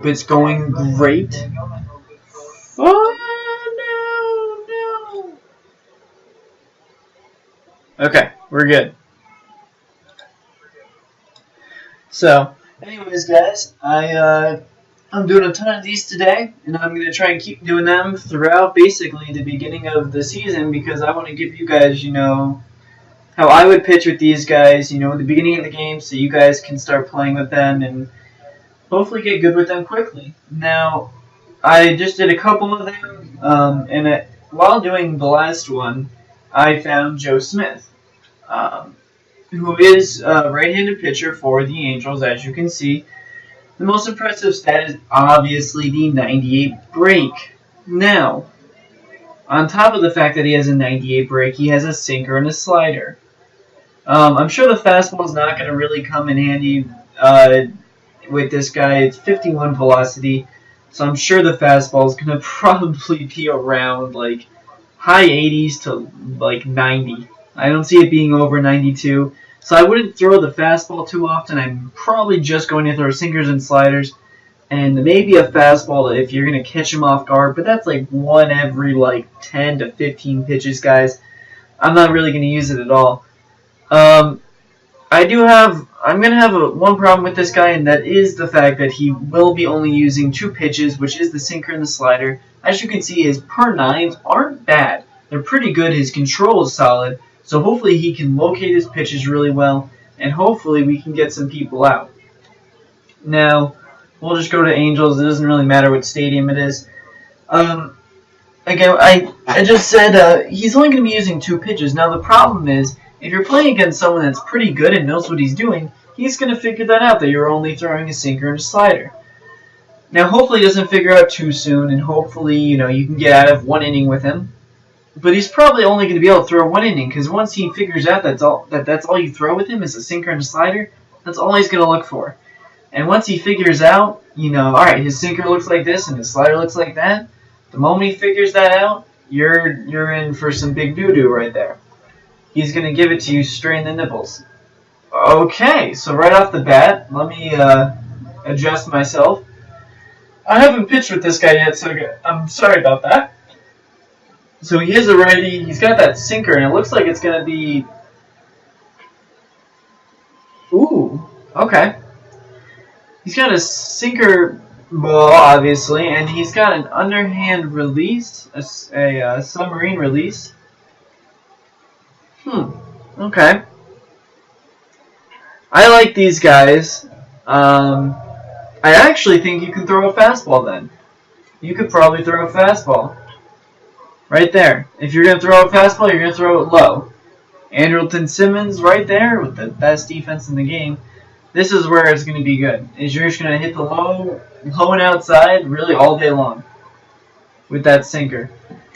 It's going great. Oh no, no. Okay, we're good. So, anyways, guys, I'm doing a ton of these today, and I'm gonna try and keep doing them throughout basically the beginning of the season because I want to give you guys, how I would pitch with these guys, at the beginning of the game, so you guys can start playing with them and hopefully get good with them quickly. Now, I just did a couple of them, while doing the last one, I found Joe Smith, who is a right-handed pitcher for the Angels, as you can see. The most impressive stat is obviously the 98 break. Now, on top of the fact that he has a 98 break, he has a sinker and a slider. I'm sure the fastball is not going to really come in handy with this guy. It's 51 velocity, so I'm sure the fastball is going to probably be around like high 80s to like 90. I don't see it being over 92, so I wouldn't throw the fastball too often. I'm probably just going to throw sinkers and sliders, and maybe a fastball if you're going to catch him off guard, but that's like one every like 10 to 15 pitches, guys. I'm not really going to use it at all. I'm going to have one problem with this guy, and that is the fact that he will be only using two pitches, which is the sinker and the slider. As you can see, his per nines aren't bad. They're pretty good. His control is solid, so hopefully he can locate his pitches really well, and hopefully we can get some people out. Now, we'll just go to Angels. It doesn't really matter what stadium it is. Again, I just said he's only going to be using two pitches. Now, the problem is, if you're playing against someone that's pretty good and knows what he's doing, he's going to figure that out, that you're only throwing a sinker and a slider. Now, hopefully he doesn't figure out too soon, and hopefully, you can get out of one inning with him. But he's probably only going to be able to throw one inning, because once he figures out that's all you throw with him is a sinker and a slider, that's all he's going to look for. And once he figures out, alright, his sinker looks like this and his slider looks like that, the moment he figures that out, you're in for some big doo-doo right there. He's going to give it to you straight in the nipples. Okay, so right off the bat, let me adjust myself. I haven't pitched with this guy yet, so I'm sorry about that. So he is a righty. He's got that sinker, and it looks like it's going to be... Ooh, okay. He's got a sinker ball, obviously, and he's got an underhand release, a submarine release. Okay. I like these guys. I actually think you can throw a fastball then. You could probably throw a fastball. Right there. If you're going to throw a fastball, you're going to throw it low. Andrelton Simmons right there with the best defense in the game. This is where it's going to be good. Is you're just going to hit the low and outside really all day long with that sinker.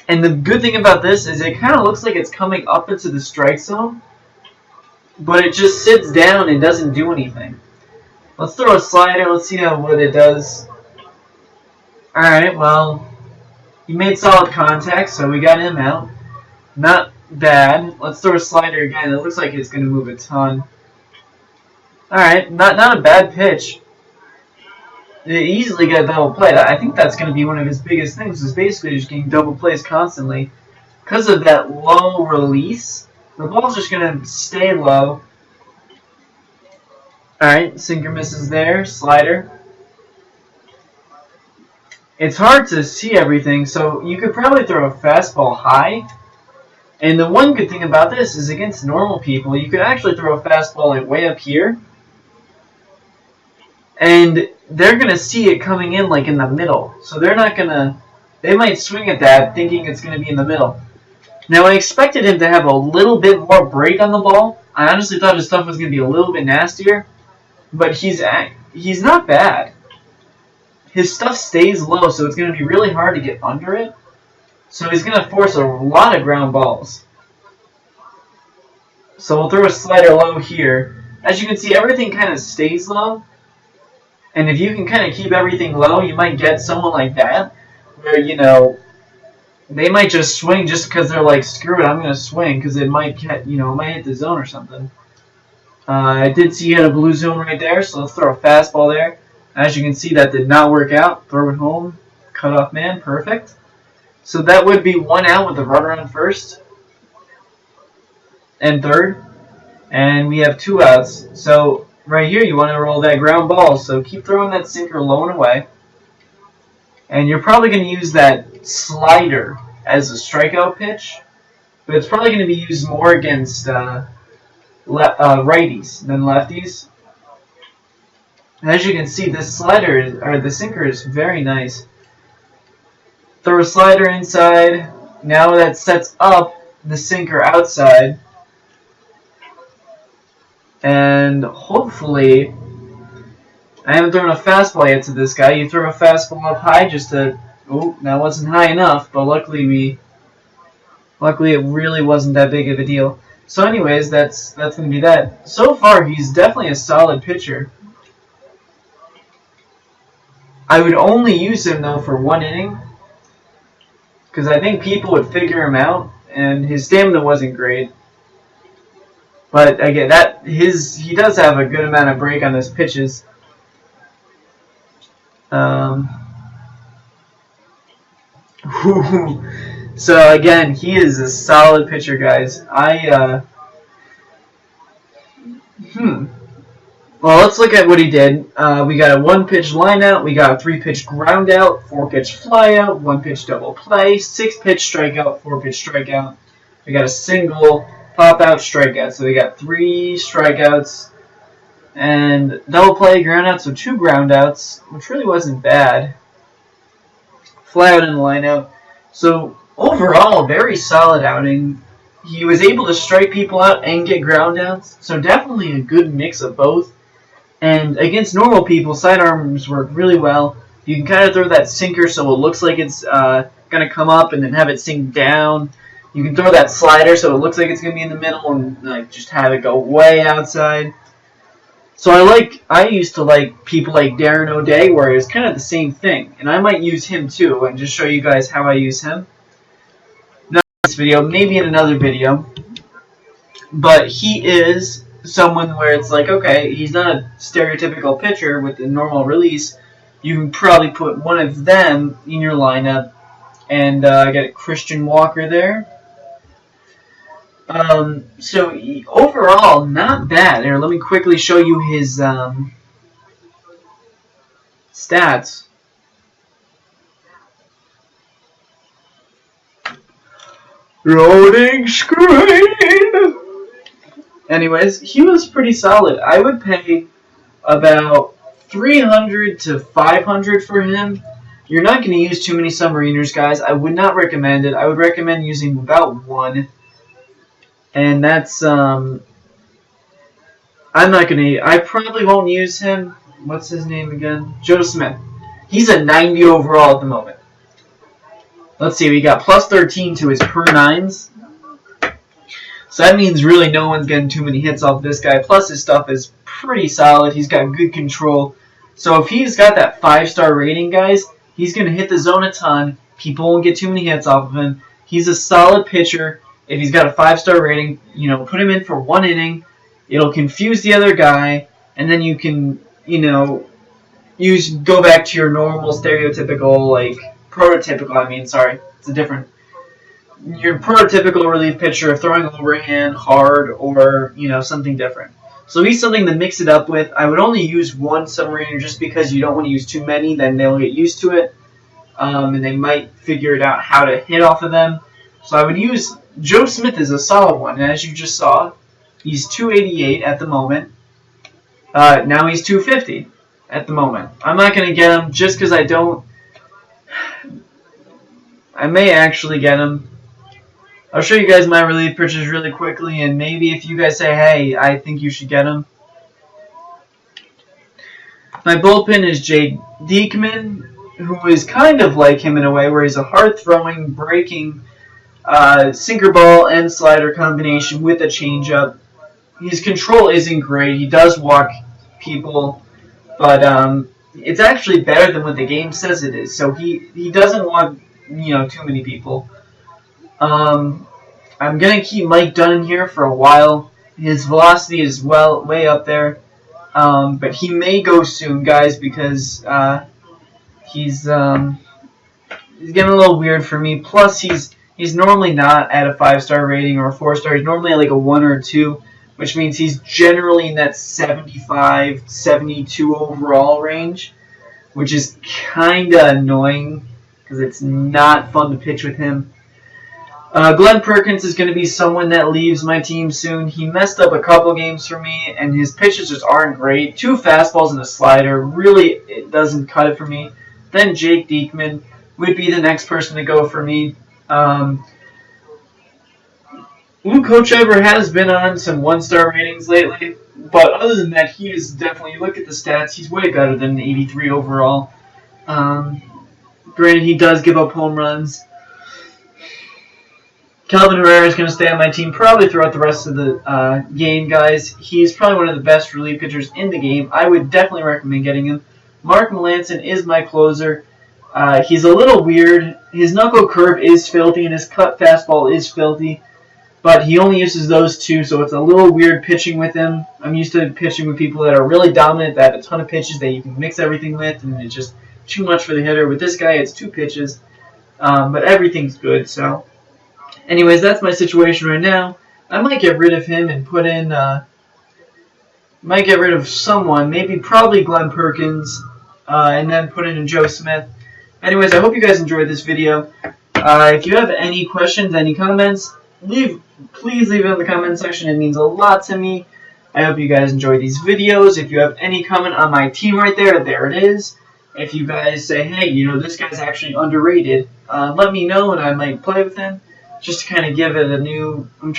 And the good thing about this is it kind of looks like it's coming up into the strike zone, but it just sits down and doesn't do anything. Let's throw a slider. Let's see what it does. Alright, well, he made solid contact, so we got him out. Not bad. Let's throw a slider again. It looks like it's going to move a ton. Alright, not a bad pitch. They easily get a double play. I think that's going to be one of his biggest things, is basically just getting double plays constantly. Because of that low release, the ball's just going to stay low. Alright, sinker misses there, slider. It's hard to see everything, so you could probably throw a fastball high. And the one good thing about this is against normal people, you could actually throw a fastball like way up here. And they're going to see it coming in like in the middle. So they're not going to... They might swing at that thinking it's going to be in the middle. Now, I expected him to have a little bit more break on the ball. I honestly thought his stuff was going to be a little bit nastier. But he's not bad. His stuff stays low, so it's going to be really hard to get under it. So he's going to force a lot of ground balls. So we'll throw a slider low here. As you can see, everything kind of stays low. And if you can kind of keep everything low, you might get someone like that, where, they might just swing just because they're like, screw it, I'm going to swing, because it might get, it might hit the zone or something. I did see he had a blue zone right there, so let's throw a fastball there. As you can see, that did not work out. Throw it home. Cut off man. Perfect. So that would be 1 out with the runner on first and third. And we have 2 outs. So right here, you want to roll that ground ball. So keep throwing that sinker low and away. And you're probably going to use that slider as a strikeout pitch. But it's probably going to be used more against righties than lefties. As you can see, this slider, or the sinker, is very nice. Throw a slider inside. Now that sets up the sinker outside. And hopefully, I haven't thrown a fastball yet to this guy. You throw a fastball up high just to... Oh, that wasn't high enough, but luckily it really wasn't that big of a deal. So anyways, that's going to be that. So far, he's definitely a solid pitcher. I would only use him, though, for 1 inning. Because I think people would figure him out. And his stamina wasn't great. But again, he does have a good amount of break on his pitches. So again, he is a solid pitcher, guys. Well, let's look at what he did. We got a 1-pitch line out, we got a 3-pitch ground out, 4-pitch fly out, 1-pitch double play, 6-pitch strikeout, 4-pitch strikeout. We got a single pop out strikeout. So we got 3 strikeouts and double play, ground out, so 2 ground outs, which really wasn't bad. Fly out and line out. So overall, very solid outing. He was able to strike people out and get ground outs, so definitely a good mix of both. And against normal people, sidearms work really well. You can kind of throw that sinker so it looks like it's going to come up and then have it sink down. You can throw that slider so it looks like it's going to be in the middle and just have it go way outside. So I used to like people like Darren O'Day, where it's kind of the same thing. And I might use him too and just show you guys how I use him. Not in this video, maybe in another video. But he is someone where it's like, okay, he's not a stereotypical pitcher with a normal release. You can probably put one of them in your lineup. And I got Christian Walker there. So overall, not bad. Here, let me quickly show you his stats. Loading screen! Anyways, he was pretty solid. I would pay about $300 to $500 for him. You're not going to use too many submariners, guys. I would not recommend it. I would recommend using about 1. And that's, I'm not going to, I probably won't use him. What's his name again? Joe Smith. He's a 90 overall at the moment. Let's see, we got plus 13 to his per 9s. So that means really no one's getting too many hits off this guy. Plus his stuff is pretty solid. He's got good control. So if he's got that 5-star rating, guys, he's going to hit the zone a ton. People won't get too many hits off of him. He's a solid pitcher. If he's got a 5-star rating, put him in for 1 inning. It'll confuse the other guy. And then you can, go back to your normal, stereotypical, prototypical, it's a different, your prototypical relief pitcher of throwing overhand, hard, or, something different. So he's something to mix it up with. I would only use 1 submariner just because you don't want to use too many, then they'll get used to it. And they might figure it out how to hit off of them. So I would use, Joe Smith is a solid one, and as you just saw, he's 288 at the moment. Now he's 250 at the moment. I'm not going to get him just because I don't. I may actually get him. I'll show you guys my relief pitchers really quickly, and maybe if you guys say, hey, I think you should get him. My bullpen is Jay Diekman, who is kind of like him in a way, where he's a hard-throwing, breaking sinker ball and slider combination with a changeup. His control isn't great. He does walk people, but it's actually better than what the game says it is. So he doesn't walk too many people. I'm gonna keep Mike Dunn in here for a while. His velocity is way up there. but he may go soon, guys, because he's getting a little weird for me. Plus, he's normally not at a 5-star rating or a 4-star. He's normally at like a 1 or a 2, which means he's generally in that 75, 72 overall range, which is kind of annoying because it's not fun to pitch with him. Glenn Perkins is going to be someone that leaves my team soon. He messed up a couple games for me, and his pitches just aren't great. 2 fastballs and a slider. Really, it doesn't cut it for me. Then Jake Diekman would be the next person to go for me. Luke Hochever has been on some 1-star ratings lately, but other than that, he is definitely, you look at the stats, he's way better than 83 overall. Granted, he does give up home runs. Calvin Herrera is going to stay on my team probably throughout the rest of the game, guys. He's probably one of the best relief pitchers in the game. I would definitely recommend getting him. Mark Melanson is my closer. He's a little weird. His knuckle curve is filthy, and his cut fastball is filthy. But he only uses those 2, so it's a little weird pitching with him. I'm used to pitching with people that are really dominant, that have a ton of pitches that you can mix everything with, and it's just too much for the hitter. With this guy, it's 2 pitches, but everything's good, so... Anyways, that's my situation right now. I might get rid of him and put in, might get rid of someone, maybe probably Glenn Perkins, and then put in a Joe Smith. Anyways, I hope you guys enjoyed this video. If you have any questions, any comments, please leave it in the comment section. It means a lot to me. I hope you guys enjoy these videos. If you have any comment on my team right there, there it is. If you guys say, hey, you know, this guy's actually underrated, let me know and I might play with him. Just to kind of give it a new, I'm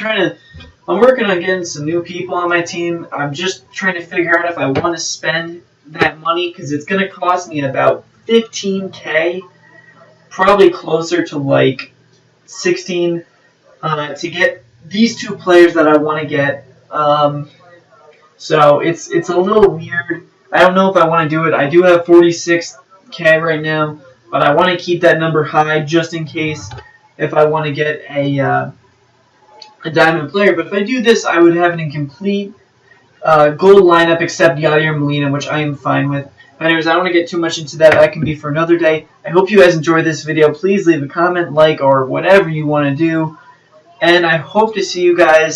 working on getting some new people on my team. I'm just trying to figure out if I want to spend that money because it's going to cost me about $15K, probably closer to like 16 to get these 2 players that I want to get. So it's a little weird. I don't know if I want to do it. I do have 46K right now, but I want to keep that number high just in case. If I want to get a diamond player. But if I do this, I would have an incomplete gold lineup except Yadier Molina, which I am fine with. But anyways, I don't want to get too much into that. That can be for another day. I hope you guys enjoyed this video. Please leave a comment, like, or whatever you want to do. And I hope to see you guys